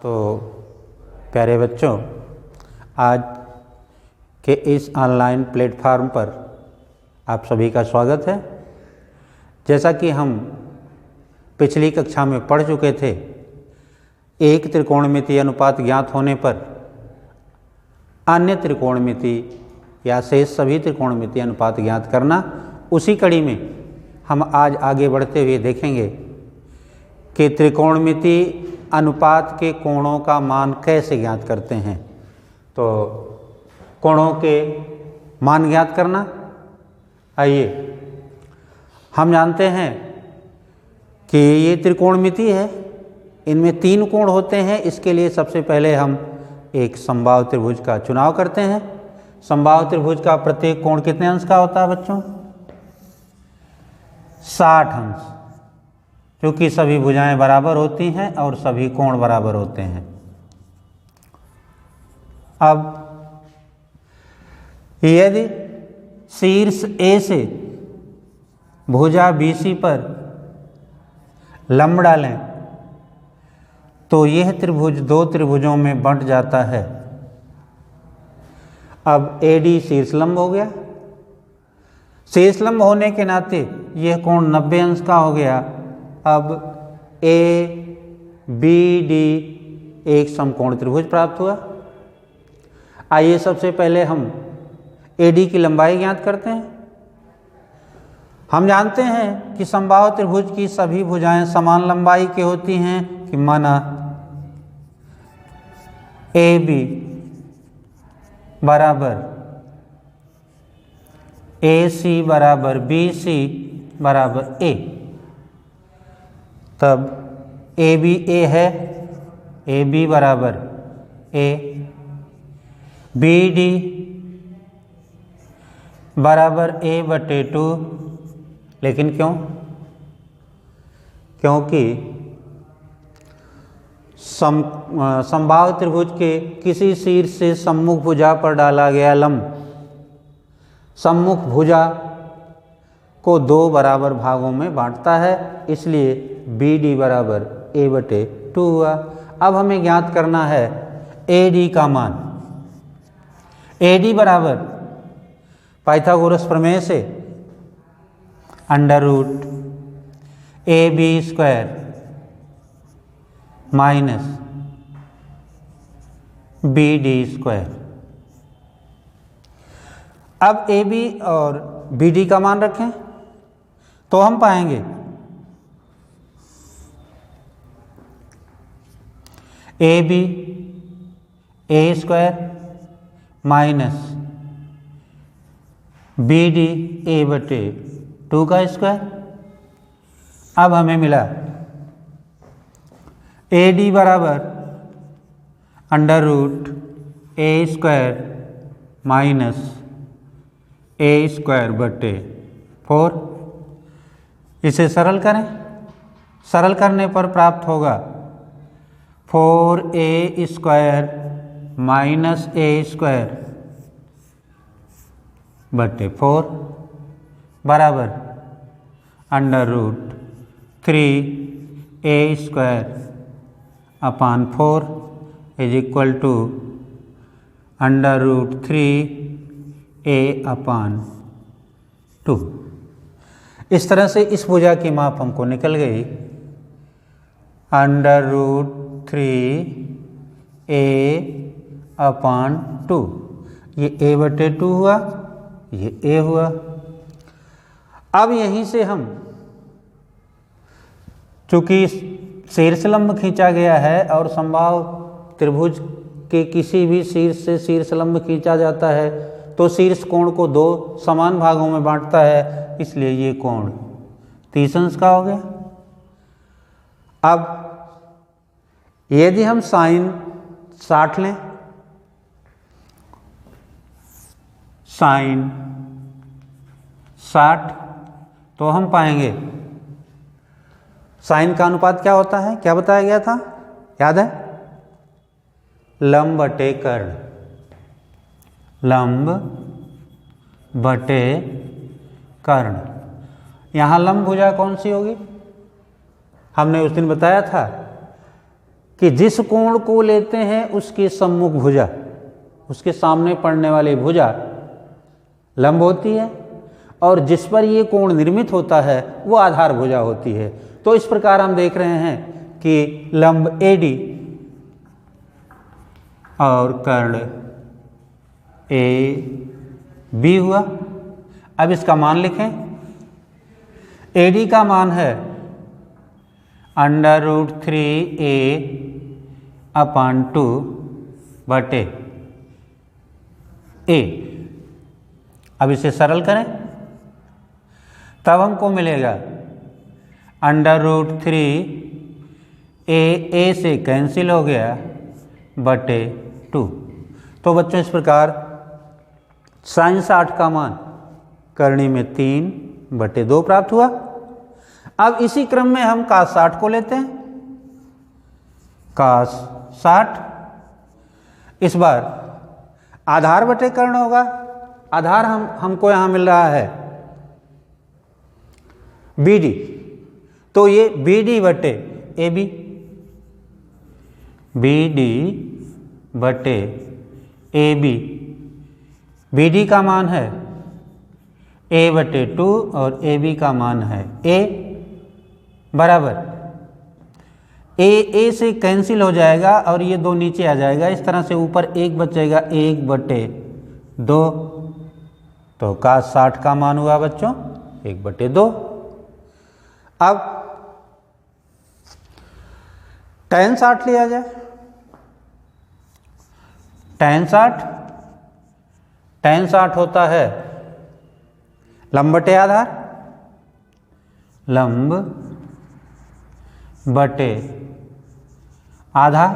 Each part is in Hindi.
तो प्यारे बच्चों, आज के इस ऑनलाइन प्लेटफॉर्म पर आप सभी का स्वागत है। जैसा कि हम पिछली कक्षा में पढ़ चुके थे, एक त्रिकोणमितीय अनुपात ज्ञात होने पर अन्य त्रिकोणमिति या शेष सभी त्रिकोणमितीय अनुपात ज्ञात करना, उसी कड़ी में हम आज आगे बढ़ते हुए देखेंगे कि त्रिकोणमिति अनुपात के कोणों का मान कैसे ज्ञात करते हैं। तो कोणों के मान ज्ञात करना, आइए हम जानते हैं कि ये त्रिकोणमिति है, इनमें 3 कोण होते हैं। इसके लिए सबसे पहले हम एक समबाहु त्रिभुज का चुनाव करते हैं। समबाहु त्रिभुज का प्रत्येक कोण कितने अंश का होता है बच्चों? 60 अंश, क्योंकि सभी भुजाएं बराबर होती हैं और सभी कोण बराबर होते हैं। अब यदि शीर्ष ए से भुजा BC पर लंब डालें तो यह त्रिभुज 2 त्रिभुजों में बंट जाता है। अब AD शीर्ष लंब हो गया। शीर्ष लंब होने के नाते यह कोण 90 अंश का हो गया। अब ABD एक समकोण त्रिभुज प्राप्त हुआ। आइए सबसे पहले हम AD की लंबाई ज्ञात करते हैं। हम जानते हैं कि समबाहु त्रिभुज की सभी भुजाएं समान लंबाई की होती हैं, कि माना AB बराबर AC बराबर BC बराबर A। तब AB A है, AB बराबर A, BD बराबर A/2। लेकिन क्यों? क्योंकि समबाहु त्रिभुज के किसी शीर्ष से सम्मुख भुजा पर डाला गया लंब सम्मुख भुजा को 2 बराबर भागों में बांटता है, इसलिए BD बराबर A/2 हुआ। अब हमें ज्ञात करना है AD का मान। AD बराबर पाइथागोरस प्रमेय से √AB² माइनस BD²। अब AB और BD का मान रखें तो हम पाएंगे AB A² minus BD A/2 का स्क्वायर। अब हमें मिला AD बराबर √A² माइनस A²/4। इसे सरल करें। सरल करने पर प्राप्त होगा 4A² माइनस A²/4 बराबर √3A² is equal to √3A/2। इस तरह से इस भुजा की माप हमको निकल गई √3A/2। ये A/2 हुआ, ये A हुआ। अब यहीं से हम, चूंकि शीर्ष लंब खींचा गया है और समबाहु त्रिभुज के किसी भी शीर्ष से शीर्ष लंब खींचा जाता है तो शीर्ष कोण को 2 समान भागों में बांटता है, इसलिए ये कोण 30 अंश का हो गया। अब यदि हम sin 60 लें, sin 60, तो हम पाएंगे साइन का अनुपात क्या होता है, क्या बताया गया था, याद है? लंब बटे कर्ण, लंब बटे कर्ण। यहाँ लंब भुजा कौन सी होगी? हमने उस दिन बताया था कि जिस कोण को लेते हैं उसके सम्मुख भुजा, उसके सामने पड़ने वाली भुजा लंब होती है और जिस पर ये कोण निर्मित होता है वो आधार भुजा होती है। तो इस प्रकार हम देख रहे हैं कि लंब AD और कर्ण AB हुआ। अब इसका मान लिखें। AD का मान है √3a अपान 2 बटे A। अब इसे सरल करें तब हमको मिलेगा √3a से कैंसिल हो गया बटे 2। तो बच्चों इस प्रकार sin 60 का मान करणी में 3 बटे 2 प्राप्त हुआ। अब इसी क्रम में हम cos 60 को लेते हैं। cos 60 इस बार आधार बटे कर्ण होगा। आधार हमको यहां मिल रहा है BD, तो ये BD बटे AB, BD बटे AB। BD का मान है A बटे 2 और AB का मान है A बराबर A से कैंसिल हो जाएगा और ये 2 नीचे आ जाएगा। इस तरह से ऊपर 1 बचेगा 1 बटे 2। तो cos 60 का मान हुआ बच्चों 1 बटे 2। अब tan 60 लिया जाए। tan 60 होता है लंब बटे आधार, लंब बटे आधार।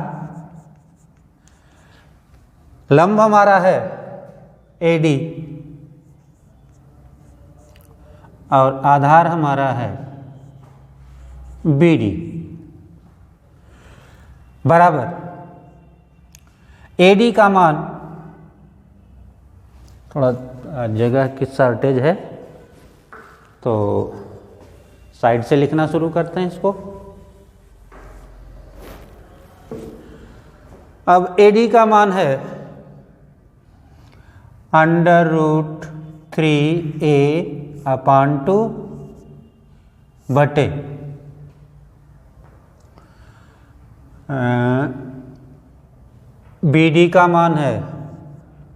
लंब हमारा है AD और आधार हमारा है BD बराबर AD का मान, थोड़ा जगह की शॉर्टेज है तो साइड से लिखना शुरू करते हैं इसको। अब AD का मान है √3a अपान 2 बटे BD का मान है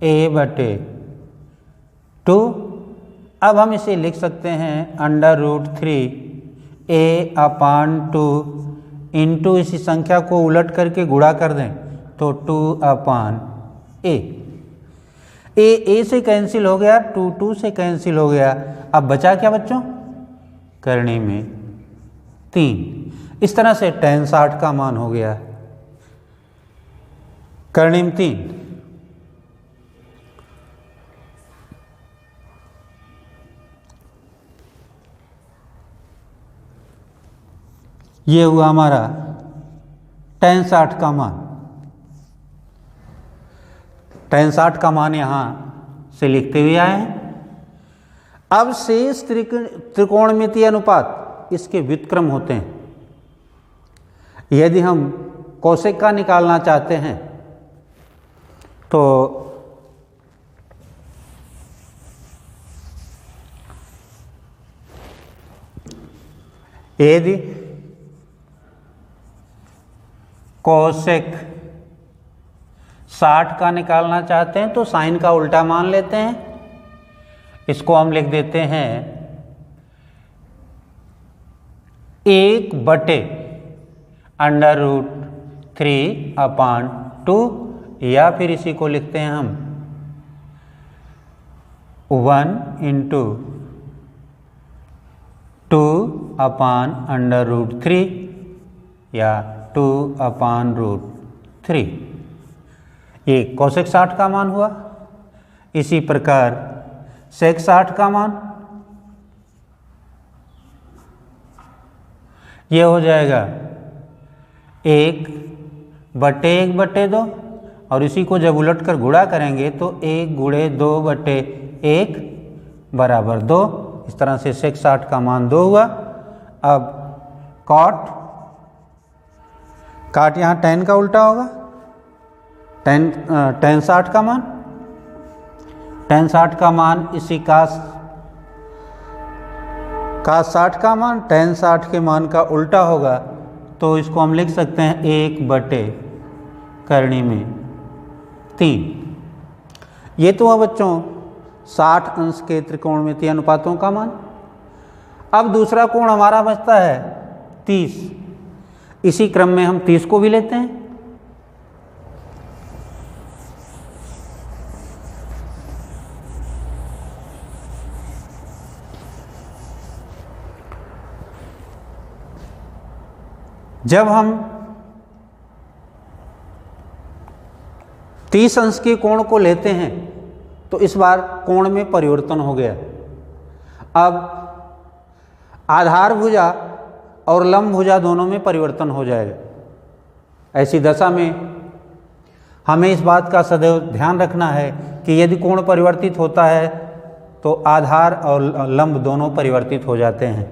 A बटे 2। अब हम इसे लिख सकते हैं √3a अपान 2 इंटू इसी संख्या को उलट करके गुणा कर दें तो 2 अपान A। A से कैंसिल हो गया, 2 से कैंसिल हो गया। अब बचा क्या बच्चों? करणी में 3। इस तरह से tan 60 का मान हो गया करणी में 3। ये हुआ हमारा tan 60 का मान। tan 60 का मान यहां से लिखते हुए आए हैं। अब शेष त्रिकोणमितीय अनुपात इसके व्युत्क्रम होते हैं। यदि हम कोसेक का निकालना चाहते हैं तो यदि कोसेक 60 का निकालना चाहते हैं तो साइन का उल्टा मान लेते हैं। इसको हम लिख देते हैं 1 बटे √3 अपान 2, या फिर इसी को लिखते हैं हम 1 इंटू 2 अपान √3 या 2 अपान √3। ये कोसेक 60 का मान हुआ। इसी प्रकार सेक 60 का मान ये हो जाएगा 1 बटे 2 और इसी को जब उलट कर गुणा करेंगे तो 1 गुणे 2 बटे 1 बराबर 2। इस तरह से सेक 60 का मान 2 हुआ। अब कॉट काट यहाँ tan का उल्टा होगा, tan 60 का मान, tan 60 का मान इसी cos 60 का मान tan 60 के मान का उल्टा होगा। तो इसको हम लिख सकते हैं 1/करणी में 3। ये तो है बच्चों 60 अंश के त्रिकोणमितीय अनुपातों का मान। अब दूसरा कोण हमारा बचता है 30। इसी क्रम में हम 30 को भी लेते हैं। जब हम 30 अंश के कोण को लेते हैं तो इस बार कोण में परिवर्तन हो गया। अब आधार भुजा और लंब भुजा दोनों में परिवर्तन हो जाएगा। ऐसी दशा में हमें इस बात का सदैव ध्यान रखना है कि यदि कोण परिवर्तित होता है तो आधार और लंब दोनों परिवर्तित हो जाते हैं।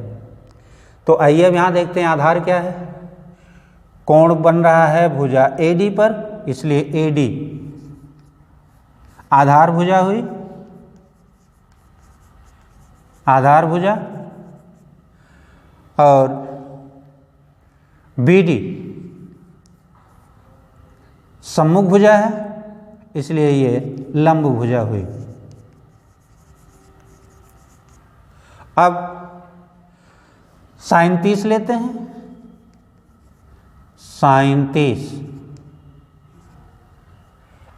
तो आइए अब यहाँ देखते हैं आधार क्या है। कोण बन रहा है भुजा AD पर, इसलिए AD आधार भुजा हुई, आधार भुजा, और BD सम्मुख भुजा है, इसलिए ये लंब भुजा हुई। अब sin 30 लेते हैं। sin 30,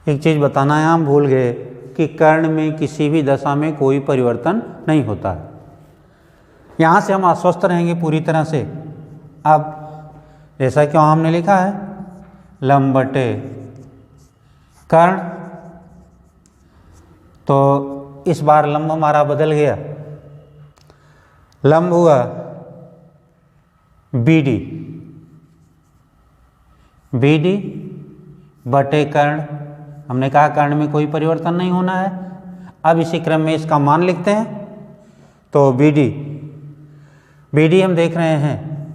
एक चीज बताना है, हम भूल गए कि कर्ण में किसी भी दशा में कोई परिवर्तन नहीं होता। यहाँ से हम आश्वस्त रहेंगे पूरी तरह से। अब जैसा कि हमने लिखा है लंब बटे कर्ण, तो इस बार लंब हमारा बदल गया। लंब हुआ BD, BD बटे कर्ण। हमने कहा कर्ण में कोई परिवर्तन नहीं होना है। अब इसी क्रम में इसका मान लिखते हैं। तो BD हम देख रहे हैं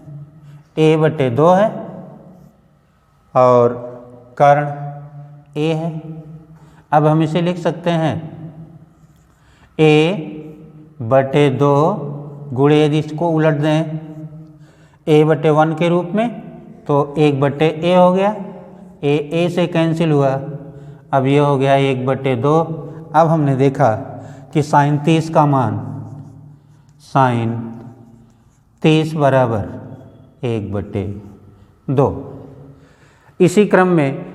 A/2 है और कर्ण A है। अब हम इसे लिख सकते हैं A/2 गुणे, यदि इसको उलट दें A/1 के रूप में तो 1/A हो गया। A से कैंसिल हुआ, अब ये हो गया 1/2। अब हमने देखा कि sin 30 का मान, sin 30 बराबर 1/2। इसी क्रम में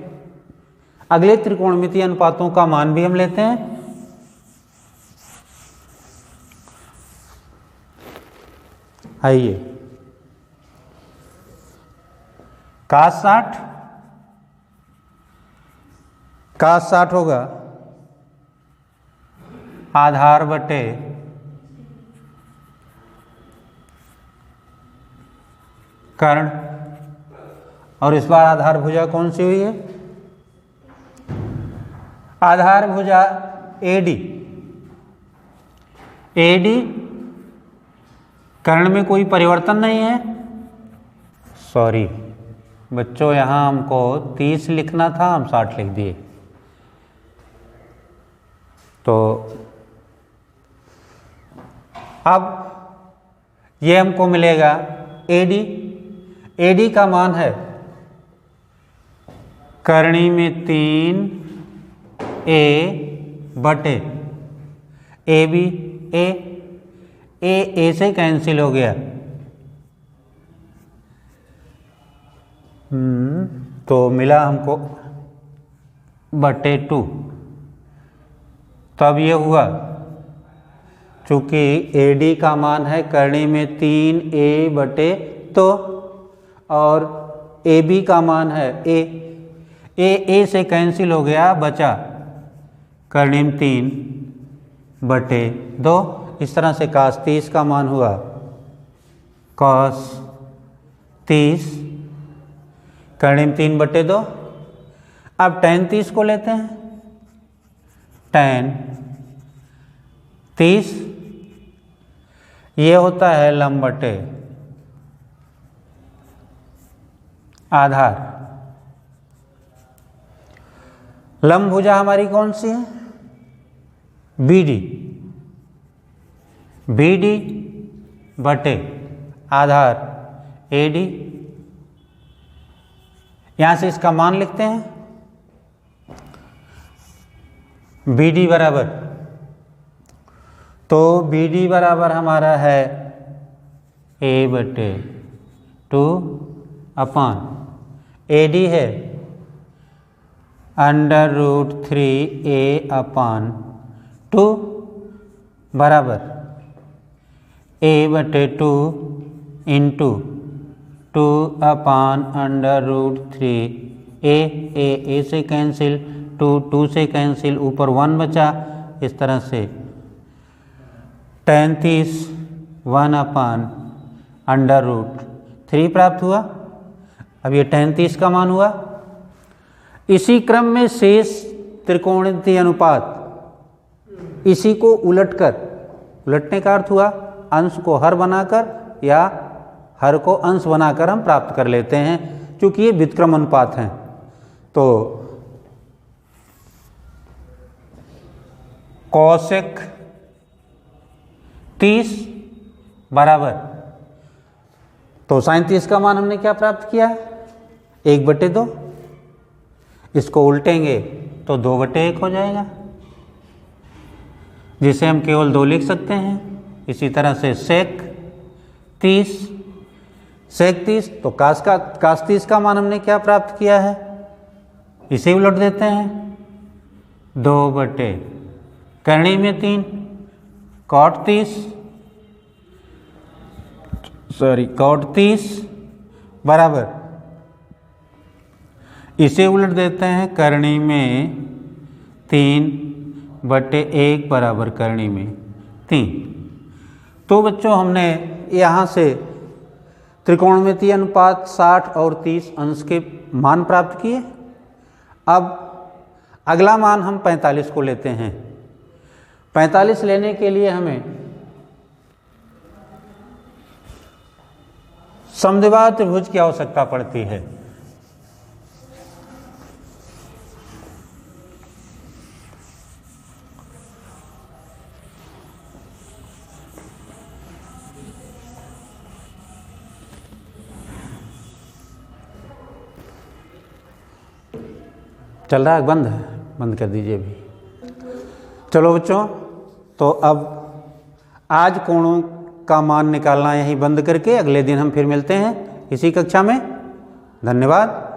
अगले त्रिकोणमितीय अनुपातों का मान भी हम लेते हैं। आइए, cos 60 होगा आधार बटे कर्ण, और इस बार आधार भुजा कौन सी हुई है? आधार भुजा AD। कर्ण में कोई परिवर्तन नहीं है। सॉरी बच्चों, यहाँ हमको 30 लिखना था, हम 60 लिख दिए। तो अब ये हमको मिलेगा AD का मान है करणी में 3 A/, AB A से कैंसिल हो गया। तो मिला हमको /2। तब ये हुआ, चूंकि AD का मान है करणी में 3 A/2 और AB का मान है A से कैंसिल हो गया, बचा करणी में 3/2। इस तरह से cos 30 का मान हुआ cos 30 करणी में 3/2। अब tan 30 को लेते हैं। tan 30 ये होता है लंब बटे आधार। लंब भुजा हमारी कौन सी है? BD। BD बटे आधार AD। यहां से इसका मान लिखते हैं। BD बराबर, तो BD बराबर हमारा है A/2 अपान AD है √3A/2 बराबर A/2 इंटू 2/√3A। A से कैंसिल, 2 से कैंसिल, ऊपर 1 बचा, इस तरह से 33 1/√3 प्राप्त हुआ। अब ये 33 का मान हुआ। इसी क्रम में शेष त्रिकोणमितीय अनुपात, इसी को उलटने का अर्थ हुआ अंश को हर बनाकर या हर को अंश बनाकर हम प्राप्त कर लेते हैं, क्योंकि ये व्युत्क्रम अनुपात हैं। तो कोसेक 30 बराबर, तो साइन 30 का मान हमने क्या प्राप्त किया? 1/2। इसको उल्टेंगे तो 2/1 हो जाएगा, जिसे हम केवल 2 लिख सकते हैं। इसी तरह से सेक 30 तो कास 30 का मान हमने क्या प्राप्त किया है? इसे उलट देते हैं, 2/, करणी में 3, cot 30 बराबर, इसे उलट देते हैं, करणी में 3/1 बराबर करणी में 3। तो बच्चों हमने यहाँ से त्रिकोणमितीय अनुपात 60 और 30 अंश के मान प्राप्त किए। अब अगला मान हम 45 को लेते हैं। 45 लेने के लिए हमें समद्विबाहु त्रिभुज की आवश्यकता पड़ती है। चल रहा है? बंद है, बंद कर दीजिए भी। चलो बच्चों, तो अब आज कोणों का मान निकालना यहीं बंद करके अगले दिन हम फिर मिलते हैं इसी कक्षा में। धन्यवाद।